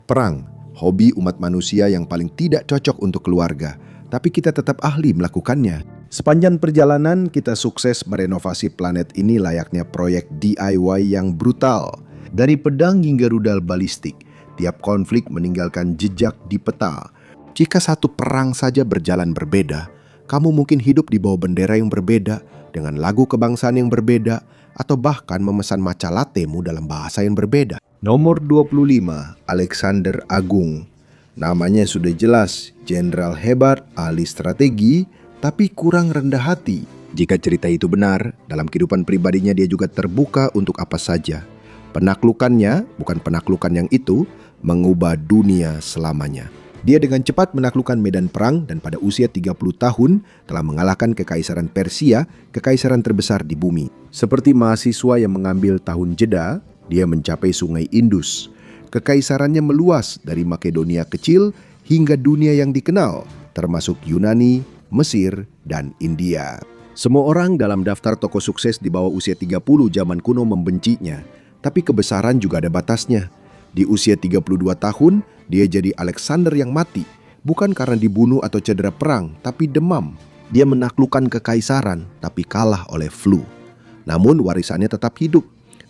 Perang, hobi umat manusia yang paling tidak cocok untuk keluarga, tapi kita tetap ahli melakukannya. Sepanjang perjalanan, kita sukses merenovasi planet ini layaknya proyek DIY yang brutal. Dari pedang hingga rudal balistik, tiap konflik meninggalkan jejak di peta. Jika satu perang saja berjalan berbeda, kamu mungkin hidup di bawah bendera yang berbeda, dengan lagu kebangsaan yang berbeda, atau bahkan memesan matcha lattemu dalam bahasa yang berbeda. Nomor 25, Alexander Agung. Namanya sudah jelas, jenderal hebat, ahli strategi, tapi kurang rendah hati. Jika cerita itu benar, dalam kehidupan pribadinya dia juga terbuka untuk apa saja. Penaklukannya, bukan penaklukan yang itu, mengubah dunia selamanya. Dia dengan cepat menaklukkan medan perang dan pada usia 30 tahun telah mengalahkan kekaisaran Persia, kekaisaran terbesar di bumi. Seperti mahasiswa yang mengambil tahun jeda, dia mencapai sungai Indus. Kekaisarannya meluas dari Makedonia kecil hingga dunia yang dikenal, termasuk Yunani, Mesir, dan India. Semua orang dalam daftar tokoh sukses di bawah usia 30 zaman kuno membencinya, tapi kebesaran juga ada batasnya. Di usia 32 tahun, dia jadi Alexander yang mati, bukan karena dibunuh atau cedera perang, tapi demam. Dia menaklukkan kekaisaran, tapi kalah oleh flu. Namun warisannya tetap hidup.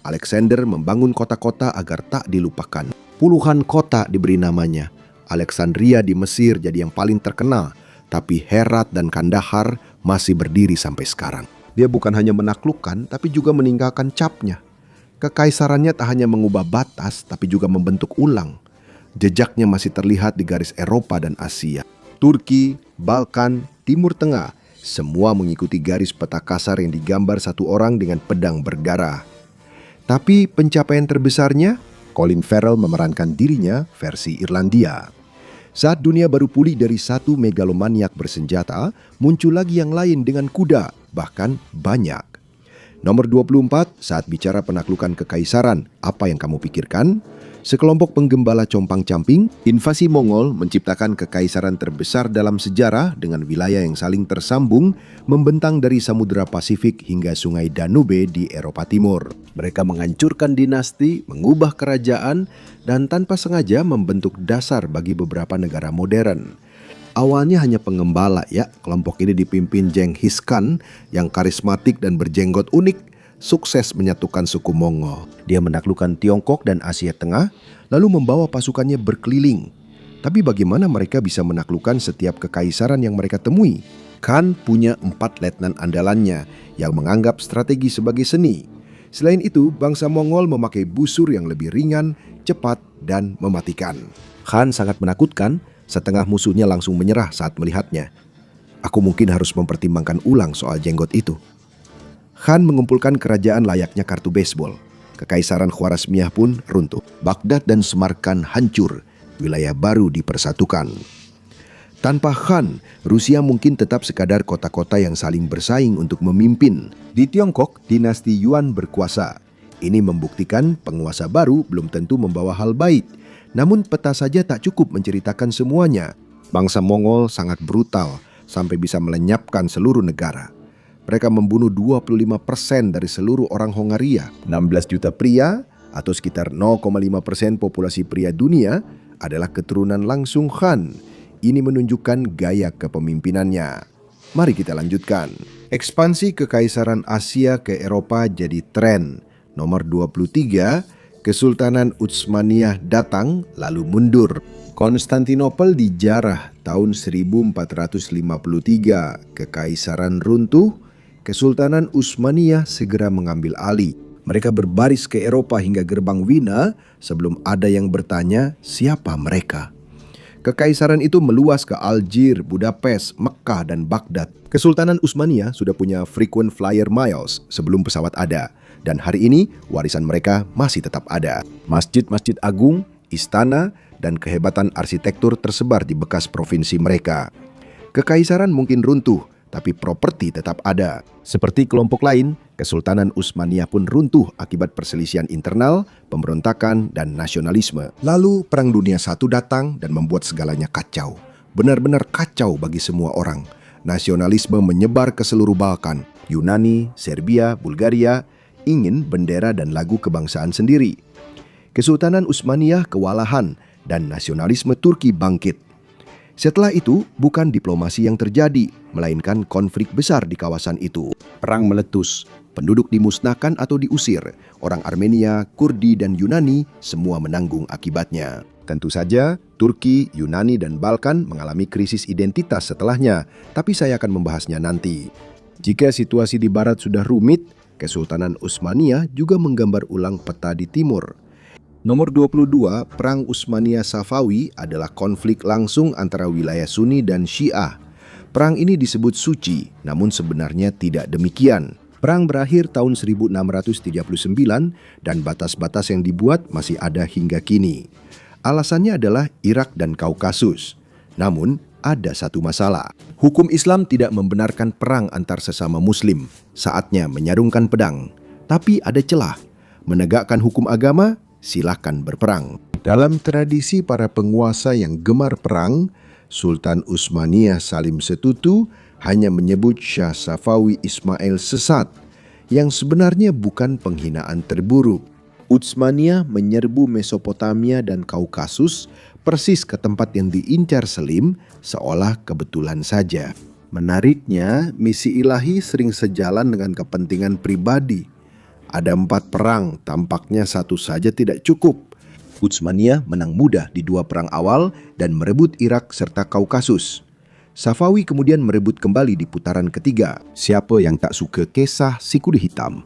Alexander membangun kota-kota agar tak dilupakan. Puluhan kota diberi namanya. Alexandria di Mesir jadi yang paling terkenal, tapi Herat dan Kandahar masih berdiri sampai sekarang. Dia bukan hanya menaklukkan, tapi juga meninggalkan capnya. Kekaisarannya tak hanya mengubah batas, tapi juga membentuk ulang. Jejaknya masih terlihat di garis Eropa dan Asia. Turki, Balkan, Timur Tengah, semua mengikuti garis peta kasar yang digambar satu orang dengan pedang berdarah. Tapi pencapaian terbesarnya, Colin Farrell memerankan dirinya versi Irlandia. Saat dunia baru pulih dari satu megalomaniak bersenjata, muncul lagi yang lain dengan kuda, bahkan banyak. Nomor 24, saat bicara penaklukan kekaisaran, apa yang kamu pikirkan? Sekelompok penggembala compang-camping, invasi Mongol menciptakan kekaisaran terbesar dalam sejarah dengan wilayah yang saling tersambung, membentang dari Samudra Pasifik hingga Sungai Danube di Eropa Timur. Mereka menghancurkan dinasti, mengubah kerajaan, dan tanpa sengaja membentuk dasar bagi beberapa negara modern. Awalnya hanya pengembala ya, kelompok ini dipimpin Genghis Khan yang karismatik dan berjenggot unik, sukses menyatukan suku Mongol. Dia menaklukkan Tiongkok dan Asia Tengah, lalu membawa pasukannya berkeliling. Tapi bagaimana mereka bisa menaklukkan setiap kekaisaran yang mereka temui? Khan punya 4 letnan andalannya yang menganggap strategi sebagai seni. Selain itu, bangsa Mongol memakai busur yang lebih ringan, cepat, dan mematikan. Khan sangat menakutkan, setengah musuhnya langsung menyerah saat melihatnya. Aku mungkin harus mempertimbangkan ulang soal jenggot itu. Khan mengumpulkan kerajaan layaknya kartu baseball. Kekaisaran Khwarezmiyah pun runtuh. Baghdad dan Samarkand hancur. Wilayah baru dipersatukan. Tanpa Khan, Rusia mungkin tetap sekadar kota-kota yang saling bersaing untuk memimpin. Di Tiongkok, dinasti Yuan berkuasa. Ini membuktikan penguasa baru belum tentu membawa hal baik. Namun peta saja tak cukup menceritakan semuanya. Bangsa Mongol sangat brutal sampai bisa melenyapkan seluruh negara. Mereka membunuh 25% dari seluruh orang Hongaria. 16 juta pria atau sekitar 0,5% populasi pria dunia adalah keturunan langsung Khan. Ini menunjukkan gaya kepemimpinannya. Mari kita lanjutkan. Ekspansi kekaisaran Asia ke Eropa jadi tren. Nomor 23, Kesultanan Utsmaniyah datang lalu mundur. Konstantinopel dijarah tahun 1453. Kekaisaran runtuh. Kesultanan Utsmaniyah segera mengambil alih. Mereka berbaris ke Eropa hingga gerbang Wina sebelum ada yang bertanya siapa mereka. Kekaisaran itu meluas ke Algier, Budapest, Mekkah, dan Baghdad. Kesultanan Utsmaniyah sudah punya frequent flyer miles sebelum pesawat ada. Dan hari ini warisan mereka masih tetap ada. Masjid-masjid agung, istana, dan kehebatan arsitektur tersebar di bekas provinsi mereka. Kekaisaran mungkin runtuh, tapi properti tetap ada. Seperti kelompok lain, Kesultanan Utsmaniyah pun runtuh akibat perselisihan internal, pemberontakan, dan nasionalisme. Lalu Perang Dunia I datang dan membuat segalanya kacau. Benar-benar kacau bagi semua orang. Nasionalisme menyebar ke seluruh Balkan. Yunani, Serbia, Bulgaria ingin bendera dan lagu kebangsaan sendiri. Kesultanan Utsmaniyah kewalahan dan nasionalisme Turki bangkit. Setelah itu, bukan diplomasi yang terjadi, melainkan konflik besar di kawasan itu. Perang meletus, penduduk dimusnahkan atau diusir, orang Armenia, Kurdi, dan Yunani semua menanggung akibatnya. Tentu saja, Turki, Yunani, dan Balkan mengalami krisis identitas setelahnya, tapi saya akan membahasnya nanti. Jika situasi di barat sudah rumit, Kesultanan Utsmaniyah juga menggambar ulang peta di timur. Nomor 22, Perang Utsmaniyah-Safawi adalah konflik langsung antara wilayah Sunni dan Syiah. Perang ini disebut suci, namun sebenarnya tidak demikian. Perang berakhir tahun 1639 dan batas-batas yang dibuat masih ada hingga kini. Alasannya adalah Irak dan Kaukasus. Namun, ada satu masalah. Hukum Islam tidak membenarkan perang antar sesama Muslim. Saatnya menyarungkan pedang. Tapi ada celah. Menegakkan hukum agama, silakan berperang. Dalam tradisi para penguasa yang gemar perang, Sultan Utsmaniyah Salim Setutu hanya menyebut Syah Safawi Ismail sesat, yang sebenarnya bukan penghinaan terburuk. Utsmaniyah menyerbu Mesopotamia dan Kaukasus persis ke tempat yang diincar Selim, seolah kebetulan saja. Menariknya, misi ilahi sering sejalan dengan kepentingan pribadi. Ada 4 perang, tampaknya satu saja tidak cukup. Utsmaniyah menang mudah di 2 perang awal dan merebut Irak serta Kaukasus. Safawi kemudian merebut kembali di putaran ketiga. Siapa yang tak suka kisah si kuda hitam?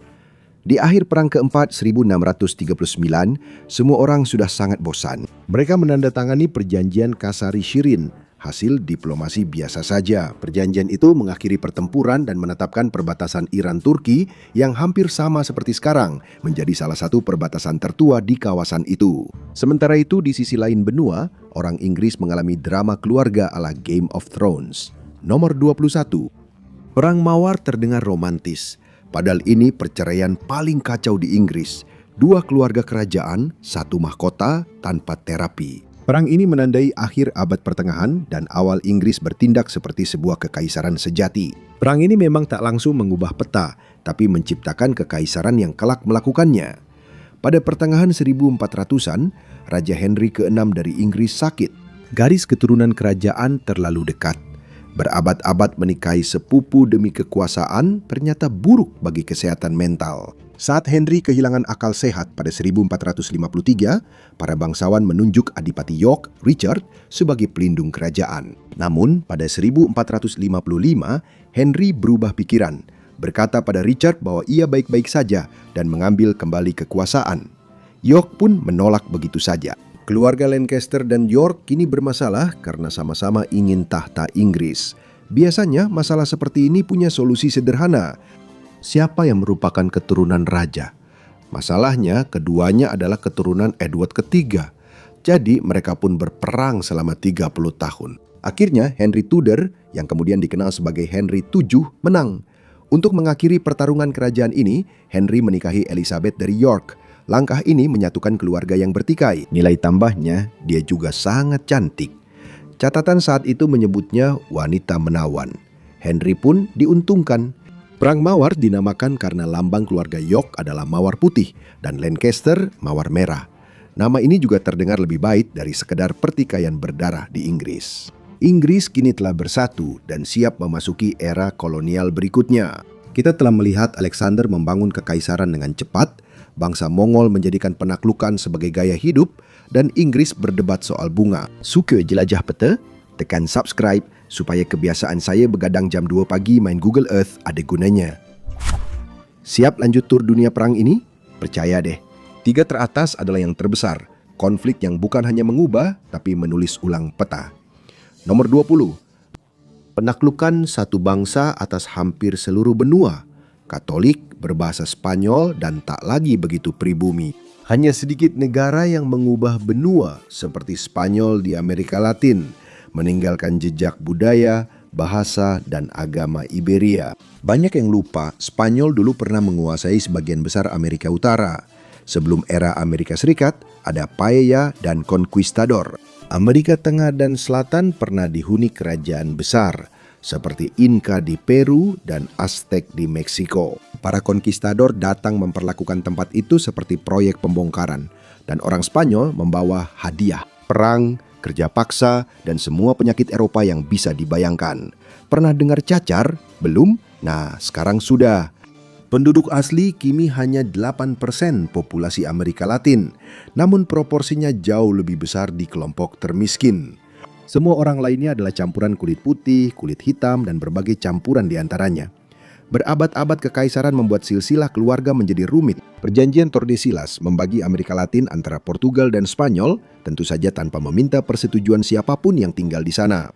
Di akhir perang keempat 1639, semua orang sudah sangat bosan. Mereka menandatangani perjanjian Kasari Shirin, hasil diplomasi biasa saja. Perjanjian itu mengakhiri pertempuran dan menetapkan perbatasan Iran-Turki yang hampir sama seperti sekarang, menjadi salah satu perbatasan tertua di kawasan itu. Sementara itu, di sisi lain benua, orang Inggris mengalami drama keluarga ala Game of Thrones. Nomor 21. Perang Mawar terdengar romantis. Padahal ini perceraian paling kacau di Inggris. 2 keluarga kerajaan, 1 mahkota tanpa terapi. Perang ini menandai akhir abad pertengahan dan awal Inggris bertindak seperti sebuah kekaisaran sejati. Perang ini memang tak langsung mengubah peta, tapi menciptakan kekaisaran yang kelak melakukannya. Pada pertengahan 1400-an, Raja Henry ke-6 dari Inggris sakit. Garis keturunan kerajaan terlalu dekat. Berabad-abad menikahi sepupu demi kekuasaan ternyata buruk bagi kesehatan mental. Saat Henry kehilangan akal sehat pada 1453, para bangsawan menunjuk Adipati York, Richard, sebagai pelindung kerajaan. Namun, pada 1455, Henry berubah pikiran, berkata pada Richard bahwa ia baik-baik saja dan mengambil kembali kekuasaan. York pun menolak begitu saja. Keluarga Lancaster dan York kini bermasalah karena sama-sama ingin tahta Inggris. Biasanya masalah seperti ini punya solusi sederhana. Siapa yang merupakan keturunan raja? Masalahnya keduanya adalah keturunan Edward III. Jadi mereka pun berperang selama 30 tahun. Akhirnya Henry Tudor, yang kemudian dikenal sebagai Henry VII, menang. Untuk mengakhiri pertarungan kerajaan ini, Henry menikahi Elizabeth dari York. Langkah ini menyatukan keluarga yang bertikai. Nilai tambahnya, dia juga sangat cantik. Catatan saat itu menyebutnya wanita menawan. Henry pun diuntungkan. Perang Mawar dinamakan karena lambang keluarga York adalah mawar putih dan Lancaster mawar merah. Nama ini juga terdengar lebih baik dari sekedar pertikaian berdarah di Inggris. Inggris kini telah bersatu dan siap memasuki era kolonial berikutnya. Kita telah melihat Alexander membangun kekaisaran dengan cepat, bangsa Mongol menjadikan penaklukan sebagai gaya hidup, dan Inggris berdebat soal bunga. Suka jelajah peta? Tekan subscribe supaya kebiasaan saya begadang jam 2 pagi main Google Earth ada gunanya. Siap lanjut tur dunia perang ini? Percaya deh. 3 teratas adalah yang terbesar. Konflik yang bukan hanya mengubah, tapi menulis ulang peta. Nomor 20. Penaklukan satu bangsa atas hampir seluruh benua. Katolik, berbahasa Spanyol, dan tak lagi begitu pribumi. Hanya sedikit negara yang mengubah benua, seperti Spanyol di Amerika Latin, meninggalkan jejak budaya, bahasa, dan agama Iberia. Banyak yang lupa, Spanyol dulu pernah menguasai sebagian besar Amerika Utara. Sebelum era Amerika Serikat, ada paella dan conquistador. Amerika Tengah dan Selatan pernah dihuni kerajaan besar, seperti Inca di Peru dan Aztec di Meksiko. Para conquistador datang memperlakukan tempat itu seperti proyek pembongkaran, dan orang Spanyol membawa hadiah. perang, kerja paksa, dan semua penyakit Eropa yang bisa dibayangkan. Pernah dengar cacar? Belum? Nah, sekarang sudah. Penduduk asli kini hanya 8% populasi Amerika Latin, namun proporsinya jauh lebih besar di kelompok termiskin. Semua orang lainnya adalah campuran kulit putih, kulit hitam, dan berbagai campuran di antaranya. Berabad-abad kekaisaran membuat silsilah keluarga menjadi rumit. Perjanjian Tordesillas membagi Amerika Latin antara Portugal dan Spanyol, tentu saja tanpa meminta persetujuan siapapun yang tinggal di sana.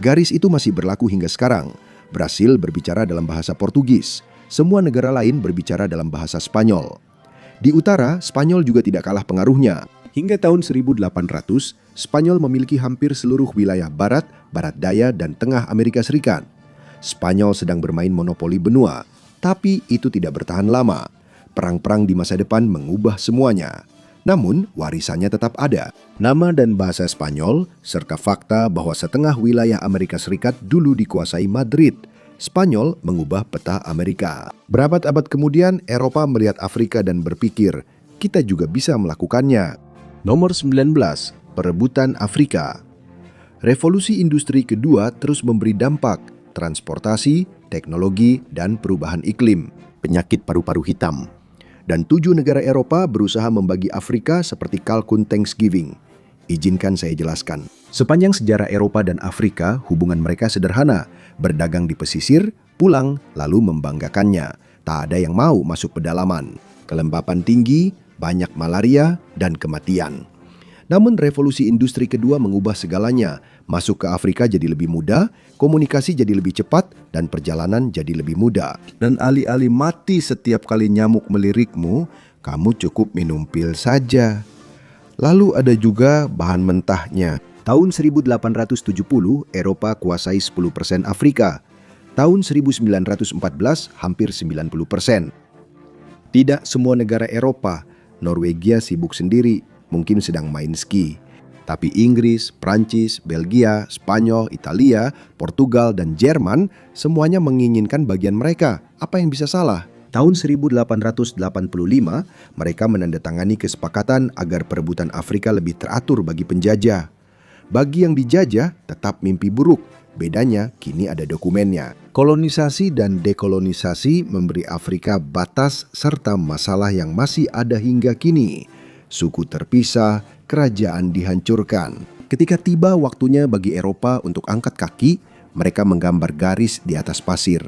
Garis itu masih berlaku hingga sekarang. Brasil berbicara dalam bahasa Portugis. Semua negara lain berbicara dalam bahasa Spanyol. Di utara, Spanyol juga tidak kalah pengaruhnya. Hingga tahun 1800, Spanyol memiliki hampir seluruh wilayah barat, barat daya, dan tengah Amerika Serikat. Spanyol sedang bermain monopoli benua, tapi itu tidak bertahan lama. Perang-perang di masa depan mengubah semuanya. Namun, warisannya tetap ada. Nama dan bahasa Spanyol, serta fakta bahwa setengah wilayah Amerika Serikat dulu dikuasai Madrid. Spanyol mengubah peta Amerika. Berabad-abad kemudian, Eropa melihat Afrika dan berpikir, kita juga bisa melakukannya. Nomor 19, perebutan Afrika. Revolusi industri kedua terus memberi dampak, transportasi, teknologi, dan perubahan iklim, penyakit paru-paru hitam. Dan 7 negara Eropa berusaha membagi Afrika seperti kalkun Thanksgiving. Izinkan saya jelaskan. Sepanjang sejarah Eropa dan Afrika, hubungan mereka sederhana. Berdagang di pesisir, pulang, lalu membanggakannya. Tak ada yang mau masuk pedalaman. Kelembapan tinggi, banyak malaria, dan kematian. Namun revolusi industri kedua mengubah segalanya. Masuk ke Afrika jadi lebih mudah, komunikasi jadi lebih cepat, dan perjalanan jadi lebih mudah. Dan alih-alih mati setiap kali nyamuk melirikmu, kamu cukup minum pil saja. Lalu ada juga bahan mentahnya. Tahun 1870, Eropa kuasai 10% Afrika. Tahun 1914, hampir 90%. Tidak semua negara Eropa, Norwegia sibuk sendiri, mungkin sedang main ski. Tapi Inggris, Prancis, Belgia, Spanyol, Italia, Portugal, dan Jerman semuanya menginginkan bagian mereka. Apa yang bisa salah? Tahun 1885, mereka menandatangani kesepakatan agar perebutan Afrika lebih teratur bagi penjajah. Bagi yang dijajah, tetap mimpi buruk. Bedanya, kini ada dokumennya. Kolonisasi dan dekolonisasi memberi Afrika batas serta masalah yang masih ada hingga kini. Suku terpisah, kerajaan dihancurkan. Ketika tiba waktunya bagi Eropa untuk angkat kaki, mereka menggambar garis di atas pasir.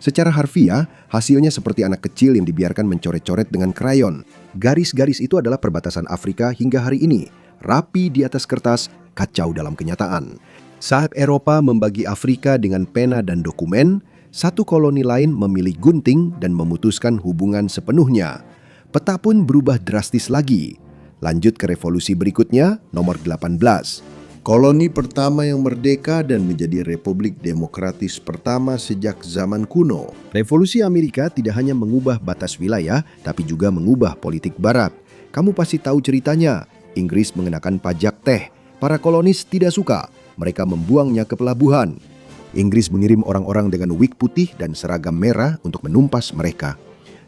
Secara harfiah, hasilnya seperti anak kecil yang dibiarkan mencoret-coret dengan krayon. Garis-garis itu adalah perbatasan Afrika hingga hari ini. Rapi di atas kertas, kacau dalam kenyataan. Saat Eropa membagi Afrika dengan pena dan dokumen, satu koloni lain memilih gunting dan memutuskan hubungan sepenuhnya. Peta pun berubah drastis lagi. Lanjut ke revolusi berikutnya, nomor 18. Koloni pertama yang merdeka dan menjadi republik demokratis pertama sejak zaman kuno. Revolusi Amerika tidak hanya mengubah batas wilayah, tapi juga mengubah politik barat. Kamu pasti tahu ceritanya. Inggris mengenakan pajak teh. Para kolonis tidak suka. Mereka membuangnya ke pelabuhan. Inggris mengirim orang-orang dengan wig putih dan seragam merah untuk menumpas mereka.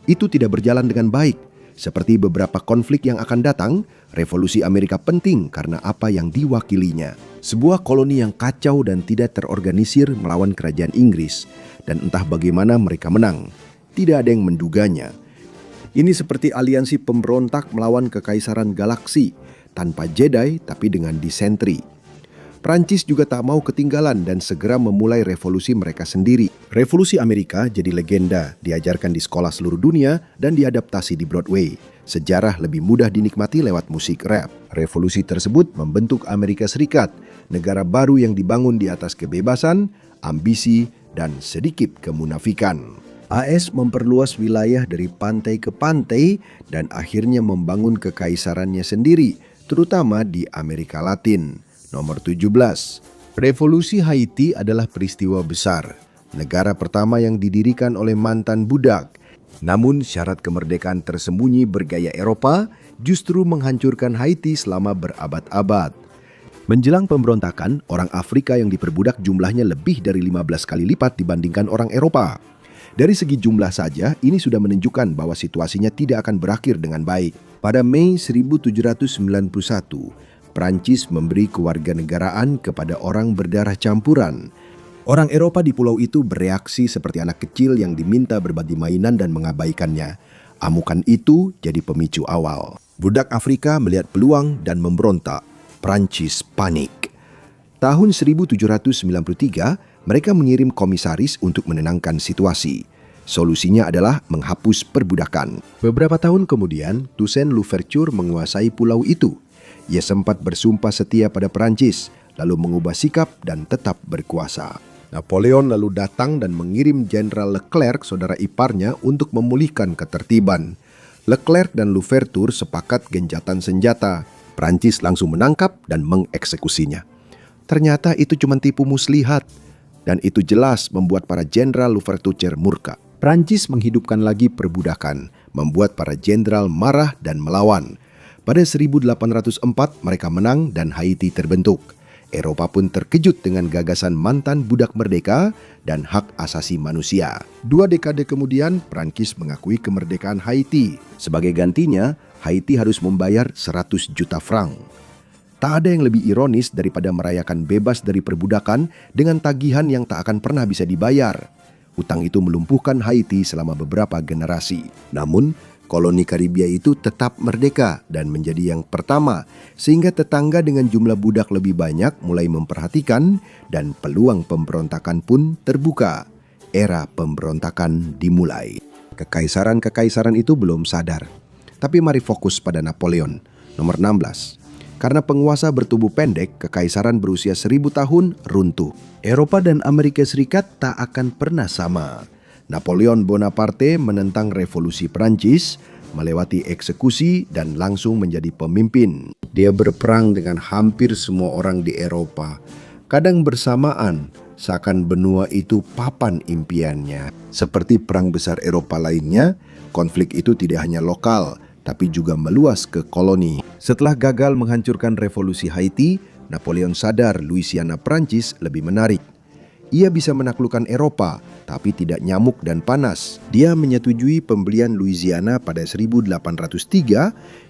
Itu tidak berjalan dengan baik. Seperti beberapa konflik yang akan datang, revolusi Amerika penting karena apa yang diwakilinya. Sebuah koloni yang kacau dan tidak terorganisir melawan kerajaan Inggris. Dan entah bagaimana mereka menang. Tidak ada yang menduganya. Ini seperti aliansi pemberontak melawan kekaisaran galaksi. Tanpa Jedi tapi dengan disentri. Prancis juga tak mau ketinggalan dan segera memulai revolusi mereka sendiri. Revolusi Amerika jadi legenda, diajarkan di sekolah seluruh dunia dan diadaptasi di Broadway. Sejarah lebih mudah dinikmati lewat musik rap. Revolusi tersebut membentuk Amerika Serikat, negara baru yang dibangun di atas kebebasan, ambisi, dan sedikit kemunafikan. AS memperluas wilayah dari pantai ke pantai dan akhirnya membangun kekaisarannya sendiri, terutama di Amerika Latin. Nomor 17. Revolusi Haiti adalah peristiwa besar. Negara pertama yang didirikan oleh mantan budak. Namun syarat kemerdekaan tersembunyi bergaya Eropa justru menghancurkan Haiti selama berabad-abad. Menjelang pemberontakan, orang Afrika yang diperbudak jumlahnya lebih dari 15 kali lipat dibandingkan orang Eropa. Dari segi jumlah saja, ini sudah menunjukkan bahwa situasinya tidak akan berakhir dengan baik. Pada Mei 1791, Prancis memberi kewarganegaraan kepada orang berdarah campuran. Orang Eropa di pulau itu bereaksi seperti anak kecil yang diminta berbagi mainan dan mengabaikannya. Amukan itu jadi pemicu awal. Budak Afrika melihat peluang dan memberontak. Prancis panik. Tahun 1793, mereka mengirim komisaris untuk menenangkan situasi. Solusinya adalah menghapus perbudakan. Beberapa tahun kemudian, Toussaint Louverture menguasai pulau itu. Ia sempat bersumpah setia pada Prancis, lalu mengubah sikap dan tetap berkuasa. Napoleon lalu datang dan mengirim Jenderal Leclerc, saudara iparnya, untuk memulihkan ketertiban. Leclerc dan Louverture sepakat gencatan senjata. Prancis langsung menangkap dan mengeksekusinya. Ternyata itu cuma tipu muslihat, dan itu jelas membuat para Jenderal Louverture murka. Prancis menghidupkan lagi perbudakan, membuat para jenderal marah dan melawan. Pada 1804 mereka menang dan Haiti terbentuk. Eropa pun terkejut dengan gagasan mantan budak merdeka dan hak asasi manusia. 2 dekade kemudian, Prancis mengakui kemerdekaan Haiti. Sebagai gantinya, Haiti harus membayar 100 juta franc. Tak ada yang lebih ironis daripada merayakan bebas dari perbudakan dengan tagihan yang tak akan pernah bisa dibayar. Utang itu melumpuhkan Haiti selama beberapa generasi. Namun, koloni Karibia itu tetap merdeka dan menjadi yang pertama, sehingga tetangga dengan jumlah budak lebih banyak mulai memperhatikan dan peluang pemberontakan pun terbuka. Era pemberontakan dimulai. Kekaisaran-kekaisaran itu belum sadar. Tapi mari fokus pada Napoleon, nomor 16. Karena penguasa bertubuh pendek, kekaisaran berusia 1000 tahun runtuh. Eropa dan Amerika Serikat tak akan pernah sama. Napoleon Bonaparte menentang revolusi Prancis, melewati eksekusi dan langsung menjadi pemimpin. Dia berperang dengan hampir semua orang di Eropa. Kadang bersamaan, seakan benua itu papan impiannya. Seperti perang besar Eropa lainnya, konflik itu tidak hanya lokal, tapi juga meluas ke koloni. Setelah gagal menghancurkan revolusi Haiti, Napoleon sadar Louisiana Prancis lebih menarik. Ia bisa menaklukkan Eropa, tapi tidak nyamuk dan panas. Dia menyetujui pembelian Louisiana pada 1803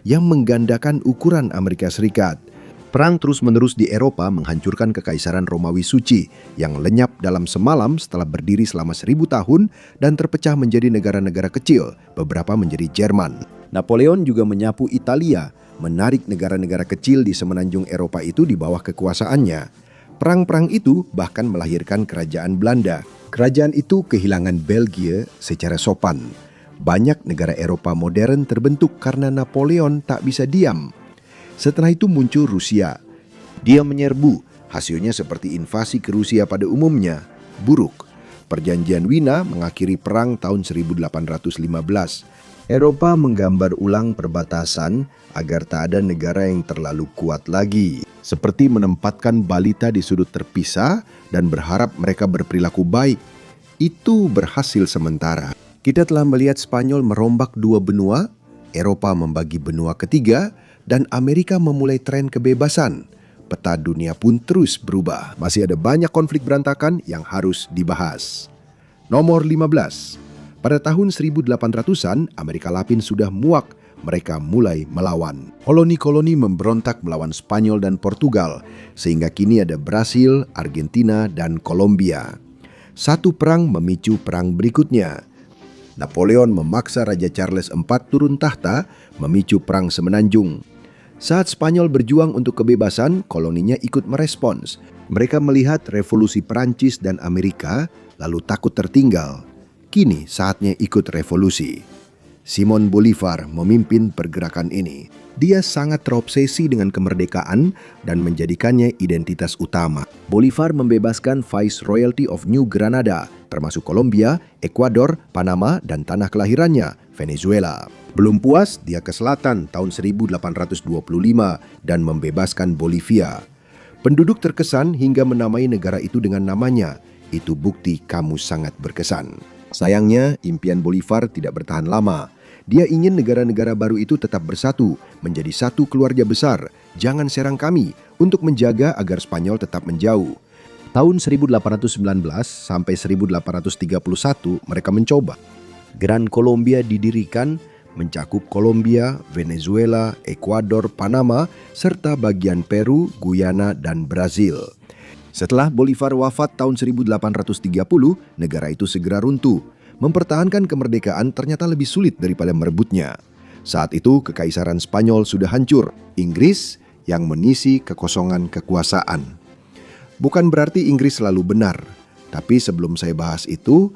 yang menggandakan ukuran Amerika Serikat. Perang terus-menerus di Eropa menghancurkan Kekaisaran Romawi Suci yang lenyap dalam semalam setelah berdiri selama 1000 tahun dan terpecah menjadi negara-negara kecil, beberapa menjadi Jerman. Napoleon juga menyapu Italia, menarik negara-negara kecil di semenanjung Eropa itu di bawah kekuasaannya. Perang-perang itu bahkan melahirkan kerajaan Belanda. Kerajaan itu kehilangan Belgia secara sopan. Banyak negara Eropa modern terbentuk karena Napoleon tak bisa diam. Setelah itu muncul Rusia. Dia menyerbu, hasilnya seperti invasi ke Rusia pada umumnya, buruk. Perjanjian Wina mengakhiri perang tahun 1815. Eropa menggambar ulang perbatasan agar tak ada negara yang terlalu kuat lagi. Seperti menempatkan balita di sudut terpisah dan berharap mereka berperilaku baik. Itu berhasil sementara. Kita telah melihat Spanyol merombak 2 benua, Eropa membagi benua ketiga, dan Amerika memulai tren kebebasan. Peta dunia pun terus berubah. Masih ada banyak konflik berantakan yang harus dibahas. Nomor 15. Pada tahun 1800-an, Amerika Latin sudah muak. Mereka mulai melawan. Koloni-koloni memberontak melawan Spanyol dan Portugal, sehingga kini ada Brasil, Argentina, dan Kolombia. Satu perang memicu perang berikutnya. Napoleon memaksa Raja Charles IV turun tahta, memicu perang semenanjung. Saat Spanyol berjuang untuk kebebasan, koloninya ikut merespons. Mereka melihat revolusi Perancis dan Amerika, lalu takut tertinggal. Kini saatnya ikut revolusi. Simon Bolivar memimpin pergerakan ini. Dia sangat terobsesi dengan kemerdekaan dan menjadikannya identitas utama. Bolivar membebaskan Viceroyalty of New Granada, termasuk Kolombia, Ekuador, Panama, dan tanah kelahirannya, Venezuela. Belum puas, dia ke selatan tahun 1825 dan membebaskan Bolivia. Penduduk terkesan hingga menamai negara itu dengan namanya. Itu bukti kamu sangat berkesan. Sayangnya, impian Bolivar tidak bertahan lama. Dia ingin negara-negara baru itu tetap bersatu, menjadi satu keluarga besar. Jangan serang kami, untuk menjaga agar Spanyol tetap menjauh. Tahun 1819 sampai 1831 mereka mencoba. Gran Colombia didirikan, mencakup Kolombia, Venezuela, Ekuador, Panama, serta bagian Peru, Guyana, dan Brazil. Setelah Bolivar wafat tahun 1830, negara itu segera runtuh. Mempertahankan kemerdekaan ternyata lebih sulit daripada merebutnya. Saat itu Kekaisaran Spanyol sudah hancur, Inggris yang mengisi kekosongan kekuasaan. Bukan berarti Inggris selalu benar, tapi sebelum saya bahas itu,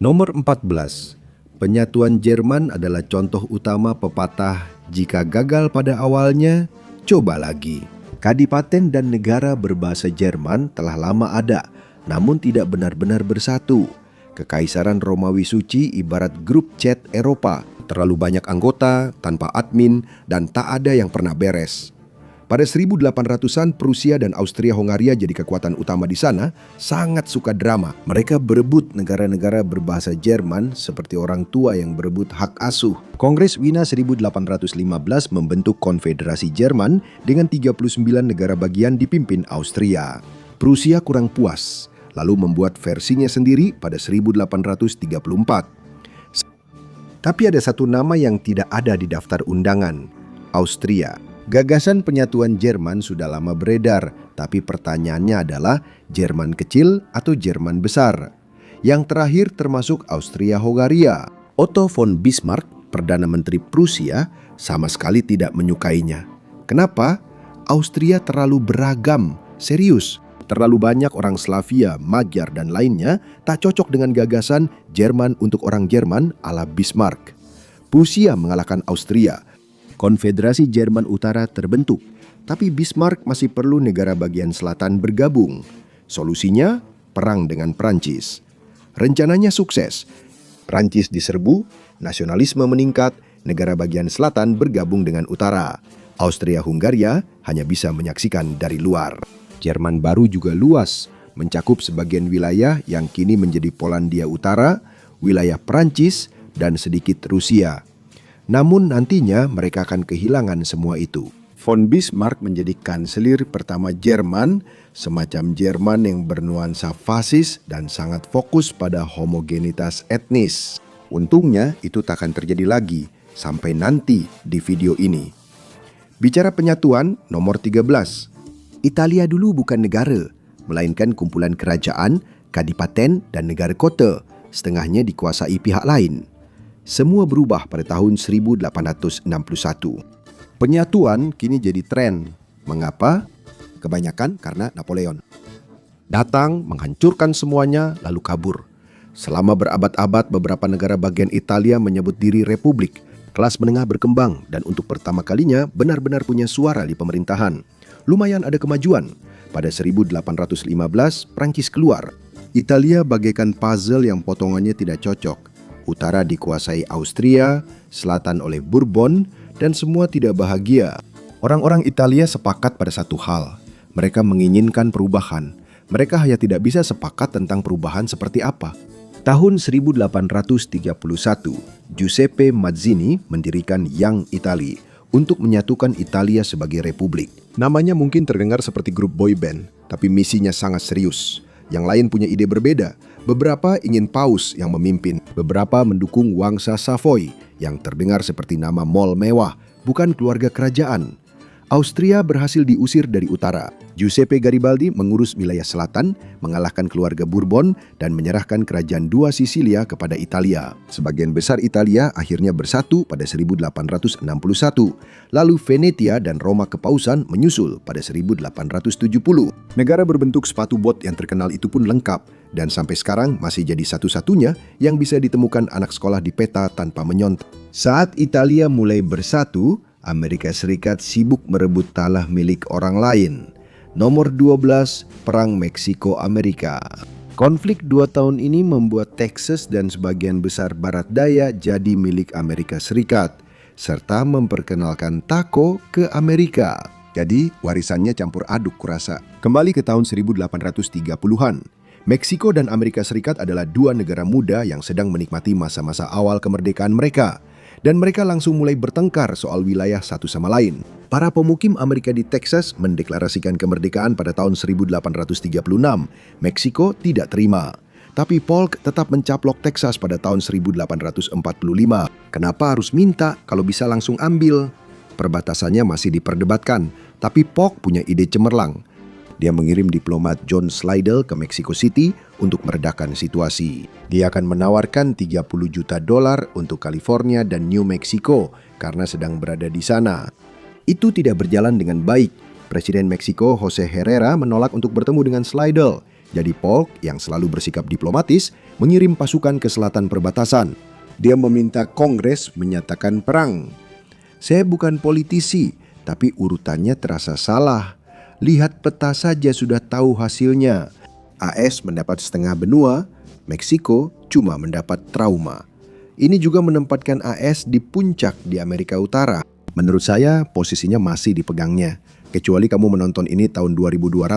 nomor 14. Penyatuan Jerman adalah contoh utama pepatah, jika gagal pada awalnya, coba lagi. Kadipaten dan negara berbahasa Jerman telah lama ada, namun tidak benar-benar bersatu. Kekaisaran Romawi Suci ibarat grup chat Eropa, terlalu banyak anggota, tanpa admin, dan tak ada yang pernah beres. Pada 1800-an, Prusia dan Austria-Hongaria jadi kekuatan utama di sana, sangat suka drama. Mereka berebut negara-negara berbahasa Jerman seperti orang tua yang berebut hak asuh. Kongres Wina 1815 membentuk Konfederasi Jerman dengan 39 negara bagian dipimpin Austria. Prusia kurang puas, lalu membuat versinya sendiri pada 1834. Tapi ada satu nama yang tidak ada di daftar undangan, Austria. Gagasan penyatuan Jerman sudah lama beredar, tapi pertanyaannya adalah Jerman kecil atau Jerman besar? Yang terakhir termasuk Austria-Hongaria. Otto von Bismarck, Perdana Menteri Prusia, sama sekali tidak menyukainya. Kenapa? Austria terlalu beragam, serius. Terlalu banyak orang Slavia, Magyar, dan lainnya tak cocok dengan gagasan Jerman untuk orang Jerman ala Bismarck. Prusia mengalahkan Austria. Konfederasi Jerman Utara terbentuk, tapi Bismarck masih perlu negara bagian selatan bergabung. Solusinya, perang dengan Prancis. Rencananya sukses. Prancis diserbu, nasionalisme meningkat, negara bagian selatan bergabung dengan utara. Austria-Hungaria hanya bisa menyaksikan dari luar. Jerman baru juga luas, mencakup sebagian wilayah yang kini menjadi Polandia Utara, wilayah Prancis, dan sedikit Rusia. Namun nantinya mereka akan kehilangan semua itu. Von Bismarck menjadi kanselir pertama Jerman, semacam Jerman yang bernuansa fasis dan sangat fokus pada homogenitas etnis. Untungnya itu tak akan terjadi lagi sampai nanti di video ini. Bicara penyatuan, nomor 13. Italia dulu bukan negara, melainkan kumpulan kerajaan, kadipaten, dan negara kota, setengahnya dikuasai pihak lain. Semua berubah pada tahun 1861. Penyatuan kini jadi tren. Mengapa? Kebanyakan karena Napoleon. Datang, menghancurkan semuanya, lalu kabur. Selama berabad-abad, beberapa negara bagian Italia menyebut diri republik. Kelas menengah berkembang dan untuk pertama kalinya benar-benar punya suara di pemerintahan. Lumayan ada kemajuan. Pada 1815, Prancis keluar. Italia bagaikan puzzle yang potongannya tidak cocok. Utara dikuasai Austria, selatan oleh Bourbon, dan semua tidak bahagia. Orang-orang Italia sepakat pada satu hal. Mereka menginginkan perubahan. Mereka hanya tidak bisa sepakat tentang perubahan seperti apa. Tahun 1831, Giuseppe Mazzini mendirikan Young Italy untuk menyatukan Italia sebagai republik. Namanya mungkin terdengar seperti grup boy band, tapi misinya sangat serius. Yang lain punya ide berbeda. Beberapa ingin paus yang memimpin, beberapa mendukung Wangsa Savoy yang terdengar seperti nama mall mewah, bukan keluarga kerajaan. Austria berhasil diusir dari utara. Giuseppe Garibaldi mengurus wilayah selatan, mengalahkan keluarga Bourbon, dan menyerahkan kerajaan dua Sisilia kepada Italia. Sebagian besar Italia akhirnya bersatu pada 1861. Lalu Venetia dan Roma Kepausan menyusul pada 1870. Negara berbentuk sepatu bot yang terkenal itu pun lengkap, dan sampai sekarang masih jadi satu-satunya yang bisa ditemukan anak sekolah di peta tanpa menyontek. Saat Italia mulai bersatu, Amerika Serikat sibuk merebut tanah milik orang lain. Nomor 12, Perang Meksiko-Amerika. Konflik 2 tahun ini membuat Texas dan sebagian besar barat daya jadi milik Amerika Serikat, serta memperkenalkan taco ke Amerika. Jadi warisannya campur aduk kurasa. Kembali ke tahun 1830-an. Meksiko dan Amerika Serikat adalah dua negara muda yang sedang menikmati masa-masa awal kemerdekaan mereka. Dan mereka langsung mulai bertengkar soal wilayah satu sama lain. Para pemukim Amerika di Texas mendeklarasikan kemerdekaan pada tahun 1836. Meksiko tidak terima. Tapi Polk tetap mencaplok Texas pada tahun 1845. Kenapa harus minta kalau bisa langsung ambil? Perbatasannya masih diperdebatkan, tapi POK punya ide cemerlang. Dia mengirim diplomat John Slidell ke Mexico City untuk meredakan situasi. Dia akan menawarkan 30 juta dolar untuk California dan New Mexico karena sedang berada di sana. Itu tidak berjalan dengan baik. Presiden Meksiko Jose Herrera menolak untuk bertemu dengan Slidell. Jadi Polk yang selalu bersikap diplomatis mengirim pasukan ke selatan perbatasan. Dia meminta Kongres menyatakan perang. Saya bukan politisi, tapi urutannya terasa salah. Lihat peta saja sudah tahu hasilnya. AS mendapat setengah benua, Meksiko cuma mendapat trauma. Ini juga menempatkan AS di puncak di Amerika Utara. Menurut saya posisinya masih dipegangnya. Kecuali kamu menonton ini tahun 2200,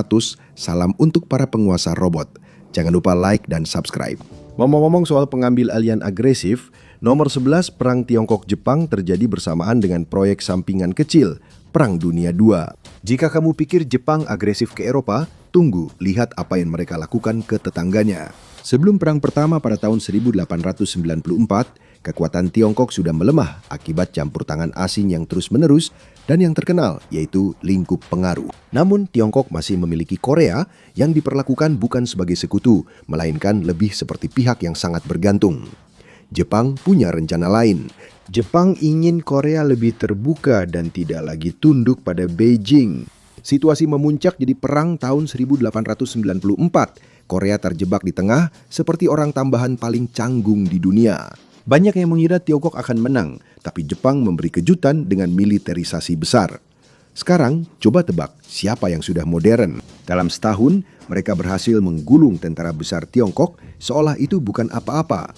salam untuk para penguasa robot. Jangan lupa like dan subscribe. Ngomong-ngomong soal pengambil alian agresif, nomor 11 Perang Tiongkok-Jepang terjadi bersamaan dengan proyek sampingan kecil, Perang Dunia II. Jika kamu pikir Jepang agresif ke Eropa, tunggu lihat apa yang mereka lakukan ke tetangganya. Sebelum Perang Pertama pada tahun 1894, kekuatan Tiongkok sudah melemah akibat campur tangan asing yang terus-menerus dan yang terkenal yaitu lingkup pengaruh. Namun Tiongkok masih memiliki Korea yang diperlakukan bukan sebagai sekutu, melainkan lebih seperti pihak yang sangat bergantung. Jepang punya rencana lain. Jepang ingin Korea lebih terbuka dan tidak lagi tunduk pada Beijing. Situasi memuncak jadi perang tahun 1894. Korea terjebak di tengah seperti orang tambahan paling canggung di dunia. Banyak yang mengira Tiongkok akan menang, tapi Jepang memberi kejutan dengan militerisasi besar. Sekarang, coba tebak siapa yang sudah modern. Dalam setahun, mereka berhasil menggulung tentara besar Tiongkok seolah itu bukan apa-apa.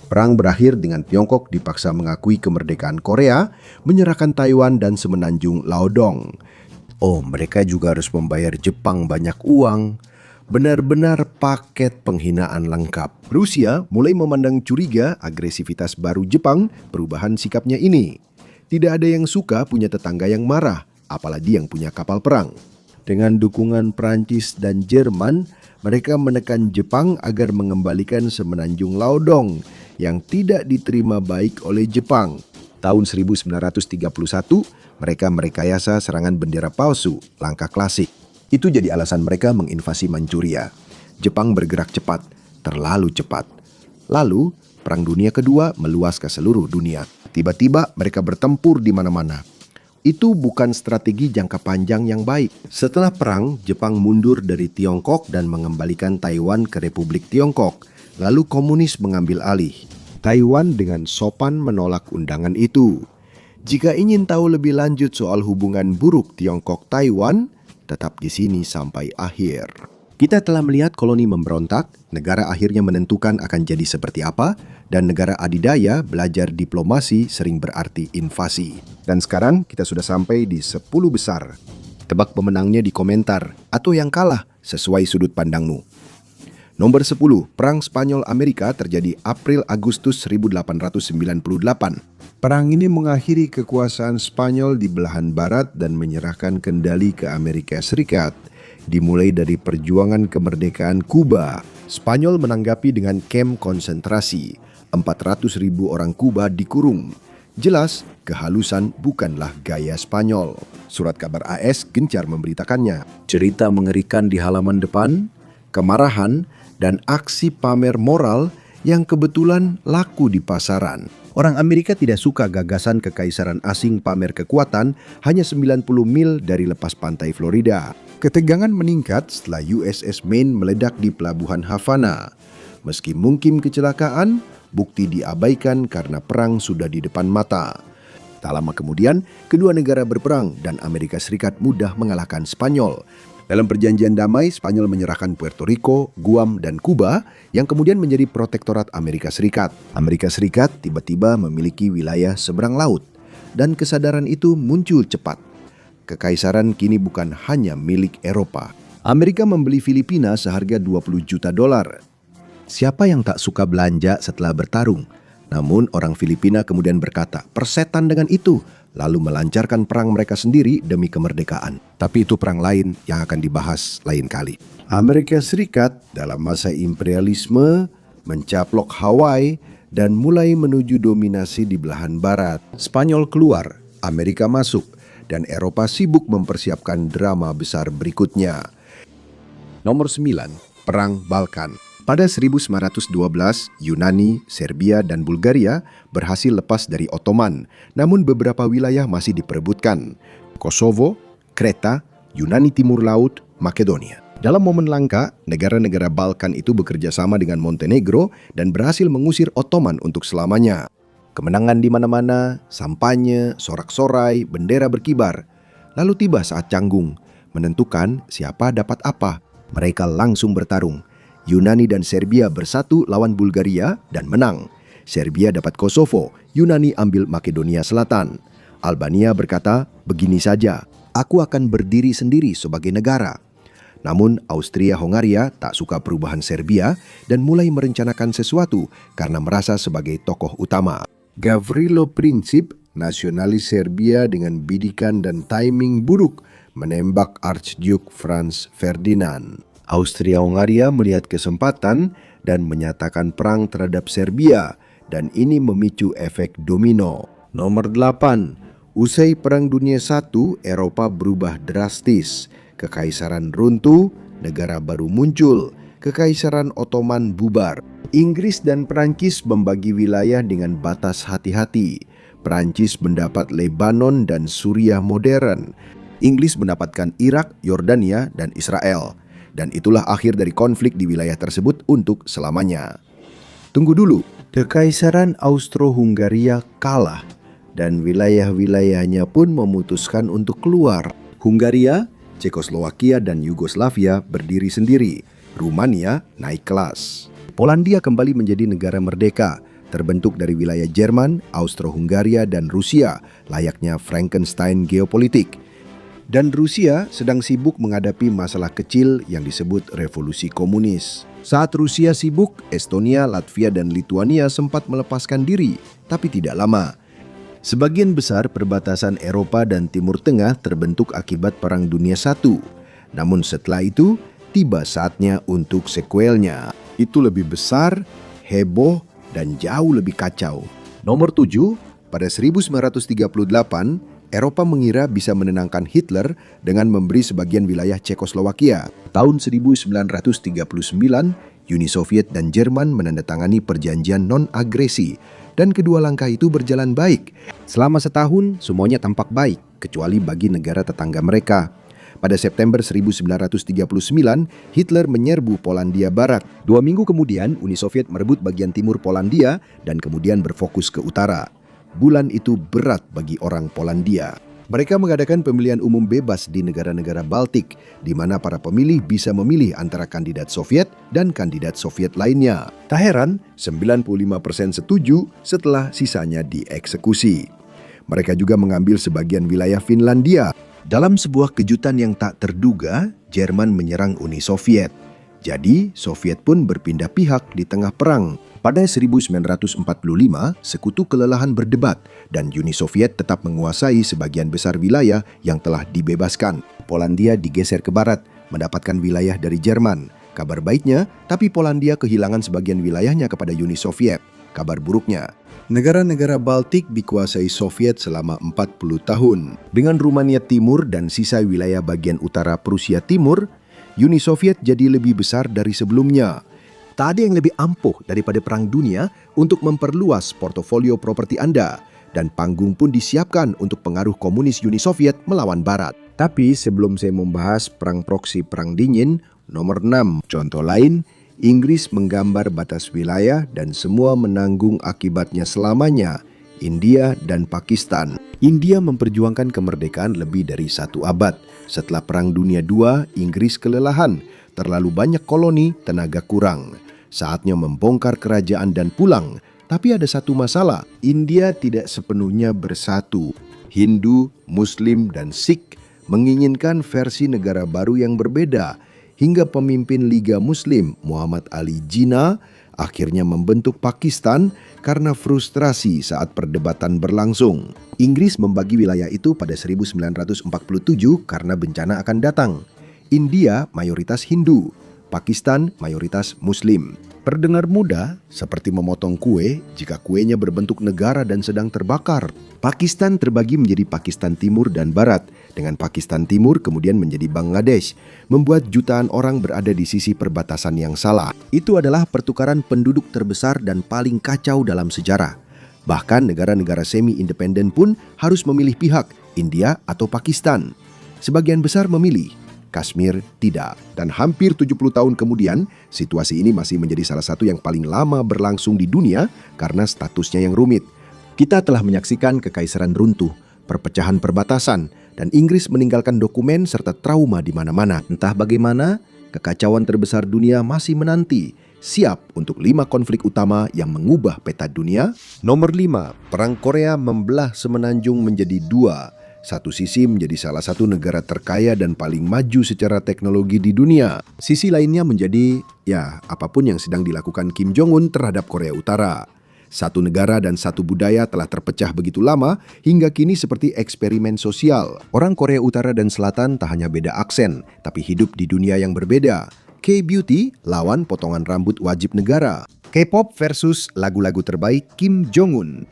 Perang berakhir dengan Tiongkok dipaksa mengakui kemerdekaan Korea, menyerahkan Taiwan dan semenanjung Laodong. Oh, mereka juga harus membayar Jepang banyak uang. Benar-benar paket penghinaan lengkap. Rusia mulai memandang curiga agresivitas baru Jepang, perubahan sikapnya ini. Tidak ada yang suka punya tetangga yang marah, apalagi yang punya kapal perang. Dengan dukungan Prancis dan Jerman, mereka menekan Jepang agar mengembalikan semenanjung Laodong yang tidak diterima baik oleh Jepang. Tahun 1931, mereka merekayasa serangan bendera palsu, langkah klasik. Itu jadi alasan mereka menginvasi Manchuria. Jepang bergerak cepat, terlalu cepat. Lalu, Perang Dunia Kedua meluas ke seluruh dunia. Tiba-tiba mereka bertempur di mana-mana. Itu bukan strategi jangka panjang yang baik. Setelah perang, Jepang mundur dari Tiongkok dan mengembalikan Taiwan ke Republik Tiongkok. Lalu komunis mengambil alih. Taiwan dengan sopan menolak undangan itu. Jika ingin tahu lebih lanjut soal hubungan buruk Tiongkok-Taiwan, tetap di sini sampai akhir. Kita telah melihat koloni memberontak, negara akhirnya menentukan akan jadi seperti apa, dan negara adidaya belajar diplomasi sering berarti invasi. Dan sekarang kita sudah sampai di 10 besar. Tebak pemenangnya di komentar, atau yang kalah sesuai sudut pandangmu. Nomor 10, Perang Spanyol-Amerika terjadi April-Agustus 1898. Perang ini mengakhiri kekuasaan Spanyol di belahan barat dan menyerahkan kendali ke Amerika Serikat. Dimulai dari perjuangan kemerdekaan Kuba, Spanyol menanggapi dengan kamp konsentrasi. 400.000 orang Kuba dikurung. Jelas, kehalusan bukanlah gaya Spanyol. Surat kabar AS gencar memberitakannya. Cerita mengerikan di halaman depan, kemarahan, dan aksi pamer moral yang kebetulan laku di pasaran. Orang Amerika tidak suka gagasan kekaisaran asing pamer kekuatan hanya 90 mil dari lepas pantai Florida. Ketegangan meningkat setelah USS Maine meledak di pelabuhan Havana. Meski mungkin kecelakaan, bukti diabaikan karena perang sudah di depan mata. Tak lama kemudian, kedua negara berperang dan Amerika Serikat mudah mengalahkan Spanyol. Dalam perjanjian damai, Spanyol menyerahkan Puerto Rico, Guam, dan Kuba yang kemudian menjadi protektorat Amerika Serikat. Amerika Serikat tiba-tiba memiliki wilayah seberang laut, dan kesadaran itu muncul cepat. Kekaisaran kini bukan hanya milik Eropa. Amerika membeli Filipina seharga 20 juta dolar. Siapa yang tak suka belanja setelah bertarung? Namun orang Filipina kemudian berkata, persetan dengan itu, lalu melancarkan perang mereka sendiri demi kemerdekaan. Tapi itu perang lain yang akan dibahas lain kali. Amerika Serikat dalam masa imperialisme mencaplok Hawaii dan mulai menuju dominasi di belahan barat. Spanyol keluar, Amerika masuk, dan Eropa sibuk mempersiapkan drama besar berikutnya. Nomor 9. Perang Balkan. Pada 1912, Yunani, Serbia, dan Bulgaria berhasil lepas dari Ottoman, namun beberapa wilayah masih diperebutkan. Kosovo, Kreta, Yunani Timur Laut, Makedonia. Dalam momen langka, negara-negara Balkan itu bekerja sama dengan Montenegro dan berhasil mengusir Ottoman untuk selamanya. Kemenangan di mana-mana, sampanye, sorak-sorai, bendera berkibar. Lalu tiba saat canggung, menentukan siapa dapat apa. Mereka langsung bertarung. Yunani dan Serbia bersatu lawan Bulgaria dan menang. Serbia dapat Kosovo, Yunani ambil Makedonia Selatan. Albania berkata, begini saja, aku akan berdiri sendiri sebagai negara. Namun Austria-Hongaria tak suka perubahan Serbia dan mulai merencanakan sesuatu karena merasa sebagai tokoh utama. Gavrilo Princip, nasionalis Serbia dengan bidikan dan timing buruk, menembak Archduke Franz Ferdinand. Austria-Hongaria melihat kesempatan dan menyatakan perang terhadap Serbia, dan ini memicu efek domino. Nomor 8. Usai Perang Dunia I, Eropa berubah drastis. Kekaisaran runtuh, negara baru muncul. Kekaisaran Ottoman bubar. Inggris dan Prancis membagi wilayah dengan batas hati-hati. Prancis mendapat Lebanon dan Suriah modern. Inggris mendapatkan Irak, Yordania, dan Israel. Dan itulah akhir dari konflik di wilayah tersebut untuk selamanya. Tunggu dulu, Kekaisaran Austro-Hungaria kalah dan wilayah-wilayahnya pun memutuskan untuk keluar. Hungaria, Cekoslowakia, dan Yugoslavia berdiri sendiri. Rumania naik kelas. Polandia kembali menjadi negara merdeka, terbentuk dari wilayah Jerman, Austro-Hungaria, dan Rusia, layaknya Frankenstein geopolitik. Dan Rusia sedang sibuk menghadapi masalah kecil yang disebut revolusi komunis. Saat Rusia sibuk, Estonia, Latvia, dan Lituania sempat melepaskan diri, tapi tidak lama. Sebagian besar perbatasan Eropa dan Timur Tengah terbentuk akibat Perang Dunia I. Namun setelah itu, tiba saatnya untuk sekuelnya. Itu lebih besar, heboh, dan jauh lebih kacau. Nomor 7, pada 1938, Eropa mengira bisa menenangkan Hitler dengan memberi sebagian wilayah Cekoslowakia. Tahun 1939, Uni Soviet dan Jerman menandatangani perjanjian non-agresi, dan kedua langkah itu berjalan baik. Selama setahun, semuanya tampak baik, kecuali bagi negara tetangga mereka. Pada September 1939, Hitler menyerbu Polandia Barat. 2 minggu kemudian, Uni Soviet merebut bagian timur Polandia dan kemudian berfokus ke utara. Bulan itu berat bagi orang Polandia. Mereka mengadakan pemilihan umum bebas di negara-negara Baltik, di mana para pemilih bisa memilih antara kandidat Soviet dan kandidat Soviet lainnya. Tak heran, 95% setuju setelah sisanya dieksekusi. Mereka juga mengambil sebagian wilayah Finlandia. Dalam sebuah kejutan yang tak terduga, Jerman menyerang Uni Soviet. Jadi, Soviet pun berpindah pihak di tengah perang. Pada 1945, sekutu kelelahan berdebat dan Uni Soviet tetap menguasai sebagian besar wilayah yang telah dibebaskan. Polandia digeser ke barat, mendapatkan wilayah dari Jerman. Kabar baiknya, tapi Polandia kehilangan sebagian wilayahnya kepada Uni Soviet. Kabar buruknya, negara-negara Baltik dikuasai Soviet selama 40 tahun. Dengan Rumania Timur dan sisa wilayah bagian utara Prusia Timur, Uni Soviet jadi lebih besar dari sebelumnya. Tak ada yang lebih ampuh daripada Perang Dunia untuk memperluas portofolio properti Anda, dan panggung pun disiapkan untuk pengaruh komunis Uni Soviet melawan Barat. Tapi sebelum saya membahas perang proksi Perang Dingin, nomor 6, contoh lain, Inggris menggambar batas wilayah dan semua menanggung akibatnya selamanya, India dan Pakistan. India memperjuangkan kemerdekaan lebih dari 1 abad. Setelah Perang Dunia II, Inggris kelelahan, terlalu banyak koloni, tenaga kurang. Saatnya membongkar kerajaan dan pulang. Tapi ada satu masalah, India tidak sepenuhnya bersatu. Hindu, Muslim, dan Sikh menginginkan versi negara baru yang berbeda, hingga pemimpin Liga Muslim Muhammad Ali Jinnah akhirnya membentuk Pakistan karena frustrasi saat perdebatan berlangsung. Inggris membagi wilayah itu pada 1947 karena bencana akan datang. India mayoritas Hindu, Pakistan mayoritas Muslim. Terdengar mudah, seperti memotong kue jika kuenya berbentuk negara dan sedang terbakar. Pakistan terbagi menjadi Pakistan Timur dan Barat, dengan Pakistan Timur kemudian menjadi Bangladesh, membuat jutaan orang berada di sisi perbatasan yang salah. Itu adalah pertukaran penduduk terbesar dan paling kacau dalam sejarah. Bahkan negara-negara semi-independen pun harus memilih pihak, India atau Pakistan. Sebagian besar memilih, Kashmir tidak. Dan hampir 70 tahun kemudian, situasi ini masih menjadi salah satu yang paling lama berlangsung di dunia karena statusnya yang rumit. Kita telah menyaksikan kekaisaran runtuh, perpecahan perbatasan, dan Inggris meninggalkan dokumen serta trauma di mana-mana. Entah bagaimana, kekacauan terbesar dunia masih menanti, siap untuk 5 konflik utama yang mengubah peta dunia. Nomor 5, Perang Korea membelah semenanjung menjadi 2. Satu sisi menjadi salah satu negara terkaya dan paling maju secara teknologi di dunia. Sisi lainnya menjadi, apapun yang sedang dilakukan Kim Jong-un terhadap Korea Utara. Satu negara dan satu budaya telah terpecah begitu lama hingga kini seperti eksperimen sosial. Orang Korea Utara dan Selatan tak hanya beda aksen, tapi hidup di dunia yang berbeda. K-beauty lawan potongan rambut wajib negara. K-pop versus lagu-lagu terbaik Kim Jong-un.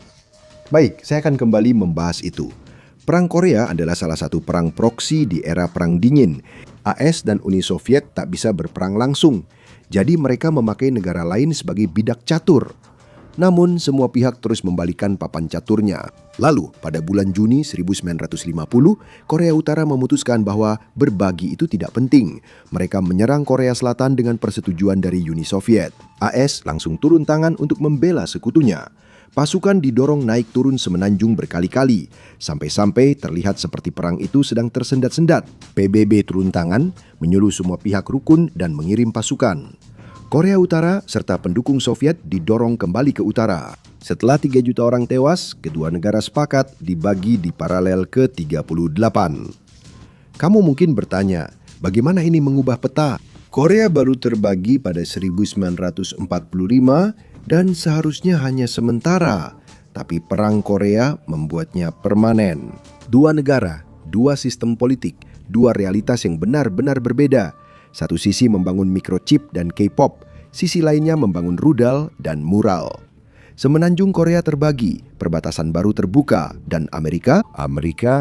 Baik, saya akan kembali membahas itu. Perang Korea adalah salah satu perang proksi di era Perang Dingin. AS dan Uni Soviet tak bisa berperang langsung, jadi mereka memakai negara lain sebagai bidak catur. Namun semua pihak terus membalikan papan caturnya. Lalu pada bulan Juni 1950, Korea Utara memutuskan bahwa berbagi itu tidak penting. Mereka menyerang Korea Selatan dengan persetujuan dari Uni Soviet. AS langsung turun tangan untuk membela sekutunya. Pasukan didorong naik turun semenanjung berkali-kali, sampai-sampai terlihat seperti perang itu sedang tersendat-sendat. PBB turun tangan, menyuruh semua pihak rukun dan mengirim pasukan. Korea Utara serta pendukung Soviet didorong kembali ke utara. Setelah 3 juta orang tewas, kedua negara sepakat dibagi di paralel ke-38. Kamu mungkin bertanya, bagaimana ini mengubah peta? Korea baru terbagi pada 1945 dan seharusnya hanya sementara, tapi Perang Korea membuatnya permanen. 2 negara, 2 sistem politik, 2 realitas yang benar-benar berbeda. Satu sisi membangun microchip dan K-pop, sisi lainnya membangun rudal dan mural. Semenanjung Korea terbagi, perbatasan baru terbuka, dan Amerika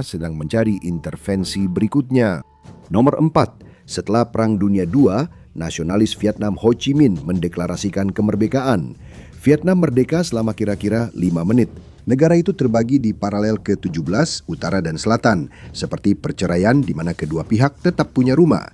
sedang mencari intervensi berikutnya. Nomor 4, setelah Perang Dunia II, nasionalis Vietnam Ho Chi Minh mendeklarasikan kemerdekaan. Vietnam merdeka selama kira-kira 5 menit. Negara itu terbagi di paralel ke-17, utara dan selatan, seperti perceraian di mana kedua pihak tetap punya rumah.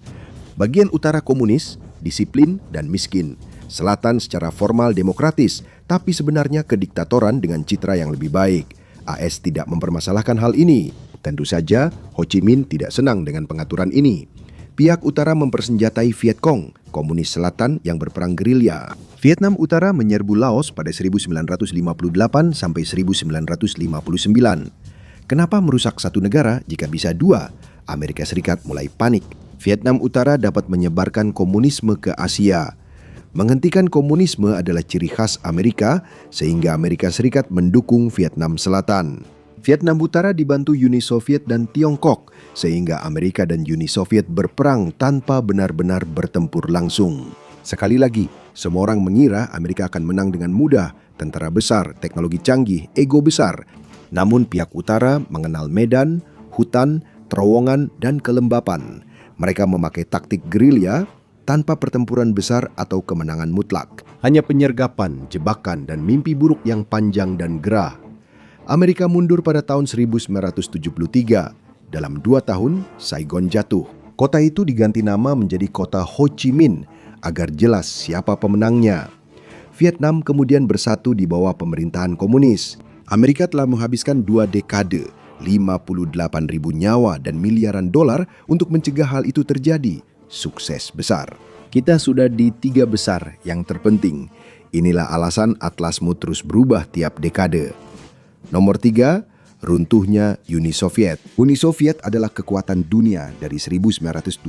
Bagian utara komunis, disiplin, dan miskin. Selatan secara formal demokratis, tapi sebenarnya kediktatoran dengan citra yang lebih baik. AS tidak mempermasalahkan hal ini. Tentu saja, Ho Chi Minh tidak senang dengan pengaturan ini. Pihak utara mempersenjatai Viet Cong, komunis selatan yang berperang gerilya. Vietnam Utara menyerbu Laos pada 1958 sampai 1959. Kenapa merusak satu negara jika bisa 2? Amerika Serikat mulai panik. Vietnam Utara dapat menyebarkan komunisme ke Asia. Menghentikan komunisme adalah ciri khas Amerika, sehingga Amerika Serikat mendukung Vietnam Selatan. Vietnam Utara dibantu Uni Soviet dan Tiongkok, sehingga Amerika dan Uni Soviet berperang tanpa benar-benar bertempur langsung. Sekali lagi, semua orang mengira Amerika akan menang dengan mudah, tentara besar, teknologi canggih, ego besar. Namun pihak utara mengenal medan, hutan, terowongan, dan kelembapan. Mereka memakai taktik gerilya tanpa pertempuran besar atau kemenangan mutlak. Hanya penyergapan, jebakan, dan mimpi buruk yang panjang dan gerah. Amerika mundur pada tahun 1973. Dalam 2 tahun, Saigon jatuh. Kota itu diganti nama menjadi kota Ho Chi Minh agar jelas siapa pemenangnya. Vietnam kemudian bersatu di bawah pemerintahan komunis. Amerika telah menghabiskan 2 dekade, 58.000 nyawa dan miliaran dolar untuk mencegah hal itu terjadi. Sukses besar. Kita sudah di 3 besar yang terpenting. Inilah alasan atlasmu terus berubah tiap dekade. Nomor 3, runtuhnya Uni Soviet. Uni Soviet adalah kekuatan dunia dari 1922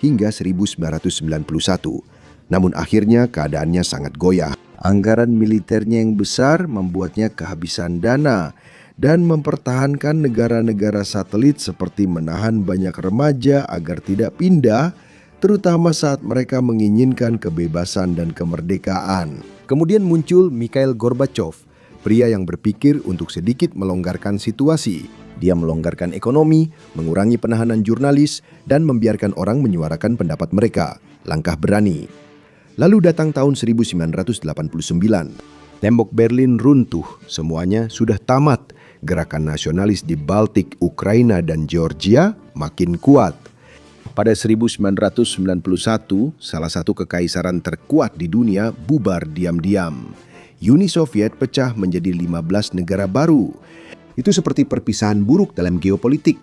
hingga 1991. Namun akhirnya keadaannya sangat goyah. Anggaran militernya yang besar membuatnya kehabisan dana dan mempertahankan negara-negara satelit seperti menahan banyak remaja agar tidak pindah terutama saat mereka menginginkan kebebasan dan kemerdekaan. Kemudian muncul Mikhail Gorbachev, pria yang berpikir untuk sedikit melonggarkan situasi. Dia melonggarkan ekonomi, mengurangi penahanan jurnalis, dan membiarkan orang menyuarakan pendapat mereka. Langkah berani. Lalu datang tahun 1989. Tembok Berlin runtuh, semuanya sudah tamat. Gerakan nasionalis di Baltik, Ukraina, dan Georgia makin kuat. Pada 1991, salah satu kekaisaran terkuat di dunia bubar diam-diam. Uni Soviet pecah menjadi 15 negara baru. Itu seperti perpisahan buruk dalam geopolitik.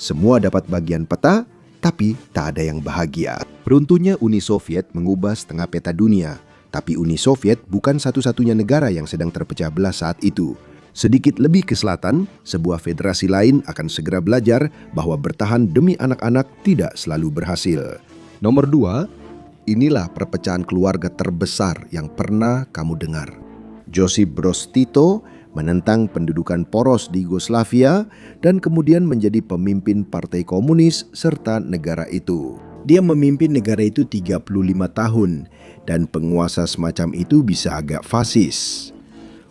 Semua dapat bagian peta, tapi tak ada yang bahagia. Runtuhnya Uni Soviet mengubah setengah peta dunia. Tapi Uni Soviet bukan satu-satunya negara yang sedang terpecah belah saat itu. Sedikit lebih ke selatan, sebuah federasi lain akan segera belajar bahwa bertahan demi anak-anak tidak selalu berhasil. Nomor 2, inilah perpecahan keluarga terbesar yang pernah kamu dengar. Josip Broz Tito menentang pendudukan poros di Yugoslavia dan kemudian menjadi pemimpin Partai Komunis serta negara itu. Dia memimpin negara itu 35 tahun dan penguasa semacam itu bisa agak fasis.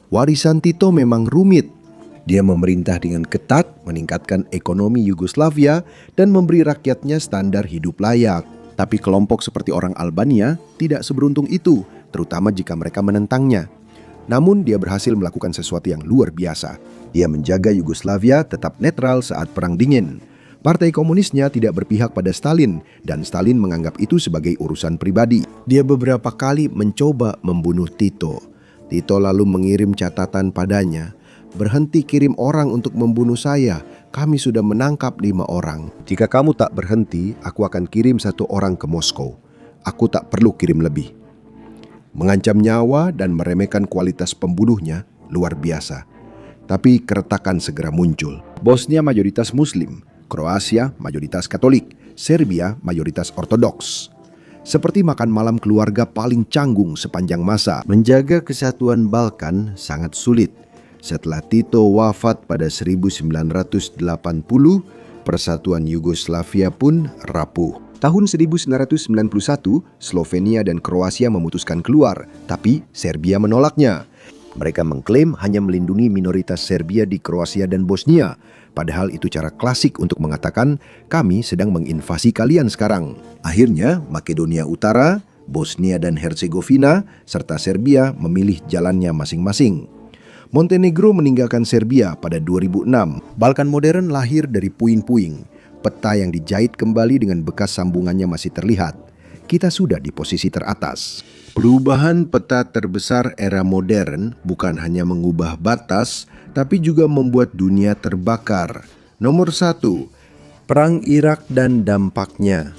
Warisan Tito memang rumit. Dia memerintah dengan ketat, meningkatkan ekonomi Yugoslavia dan memberi rakyatnya standar hidup layak. Tapi kelompok seperti orang Albania tidak seberuntung itu, terutama jika mereka menentangnya. Namun dia berhasil melakukan sesuatu yang luar biasa. Dia menjaga Yugoslavia tetap netral saat Perang Dingin. Partai Komunisnya tidak berpihak pada Stalin dan Stalin menganggap itu sebagai urusan pribadi. Dia beberapa kali mencoba membunuh Tito. Tito lalu mengirim catatan padanya, "Berhenti kirim orang untuk membunuh saya, kami sudah menangkap 5 orang. Jika kamu tak berhenti, aku akan kirim 1 orang ke Moskow. Aku tak perlu kirim lebih." Mengancam nyawa dan meremehkan kualitas pembunuhnya luar biasa. Tapi keretakan segera muncul. Bosnia mayoritas Muslim, Kroasia mayoritas Katolik, Serbia mayoritas Ortodoks. Seperti makan malam keluarga paling canggung sepanjang masa. Menjaga kesatuan Balkan sangat sulit. Setelah Tito wafat pada 1980, persatuan Yugoslavia pun rapuh. Tahun 1991, Slovenia dan Kroasia memutuskan keluar, tapi Serbia menolaknya. Mereka mengklaim hanya melindungi minoritas Serbia di Kroasia dan Bosnia. Padahal itu cara klasik untuk mengatakan, kami sedang menginvasi kalian sekarang. Akhirnya, Makedonia Utara, Bosnia dan Herzegovina, serta Serbia memilih jalannya masing-masing. Montenegro meninggalkan Serbia pada 2006. Balkan modern lahir dari puing-puing. Peta yang dijahit kembali dengan bekas sambungannya masih terlihat. Kita sudah di posisi teratas. Perubahan peta terbesar era modern bukan hanya mengubah batas, tapi juga membuat dunia terbakar. Nomor 1, Perang Irak dan dampaknya.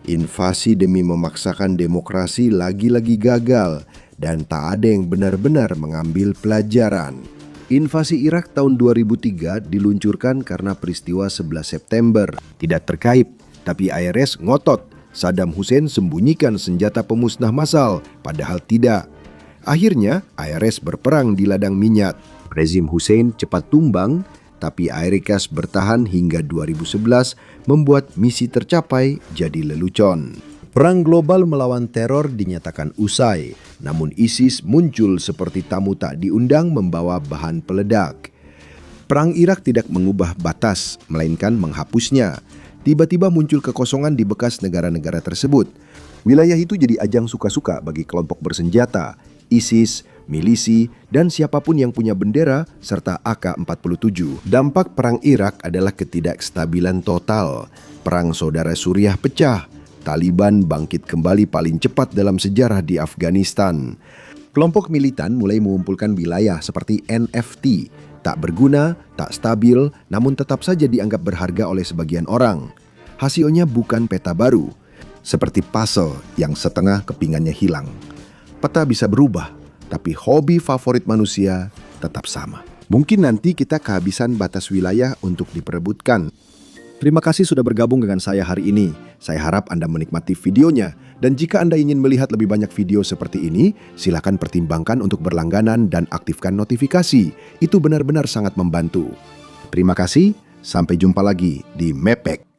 Invasi demi memaksakan demokrasi lagi-lagi gagal dan tak ada yang benar-benar mengambil pelajaran. Invasi Irak tahun 2003 diluncurkan karena peristiwa 11 September. Tidak terkait, tapi IRS ngotot Saddam Hussein sembunyikan senjata pemusnah massal, padahal tidak. Akhirnya, IRS berperang di ladang minyak. Rezim Hussein cepat tumbang, tapi IRS bertahan hingga 2011 membuat misi tercapai jadi lelucon. Perang global melawan teror dinyatakan usai, namun ISIS muncul seperti tamu tak diundang membawa bahan peledak. Perang Irak tidak mengubah batas, melainkan menghapusnya. Tiba-tiba muncul kekosongan di bekas negara-negara tersebut. Wilayah itu jadi ajang suka-suka bagi kelompok bersenjata, ISIS, milisi, dan siapapun yang punya bendera serta AK-47. Dampak Perang Irak adalah ketidakstabilan total. Perang Saudara Suriah pecah. Taliban bangkit kembali paling cepat dalam sejarah di Afghanistan. Kelompok militan mulai mengumpulkan wilayah seperti NFT. Tak berguna, tak stabil, namun tetap saja dianggap berharga oleh sebagian orang. Hasilnya bukan peta baru, seperti puzzle yang setengah kepingannya hilang. Peta bisa berubah, tapi hobi favorit manusia tetap sama. Mungkin nanti kita kehabisan batas wilayah untuk diperebutkan. Terima kasih sudah bergabung dengan saya hari ini. Saya harap Anda menikmati videonya. Dan jika Anda ingin melihat lebih banyak video seperti ini, silakan pertimbangkan untuk berlangganan dan aktifkan notifikasi. Itu benar-benar sangat membantu. Terima kasih, sampai jumpa lagi di Mepek.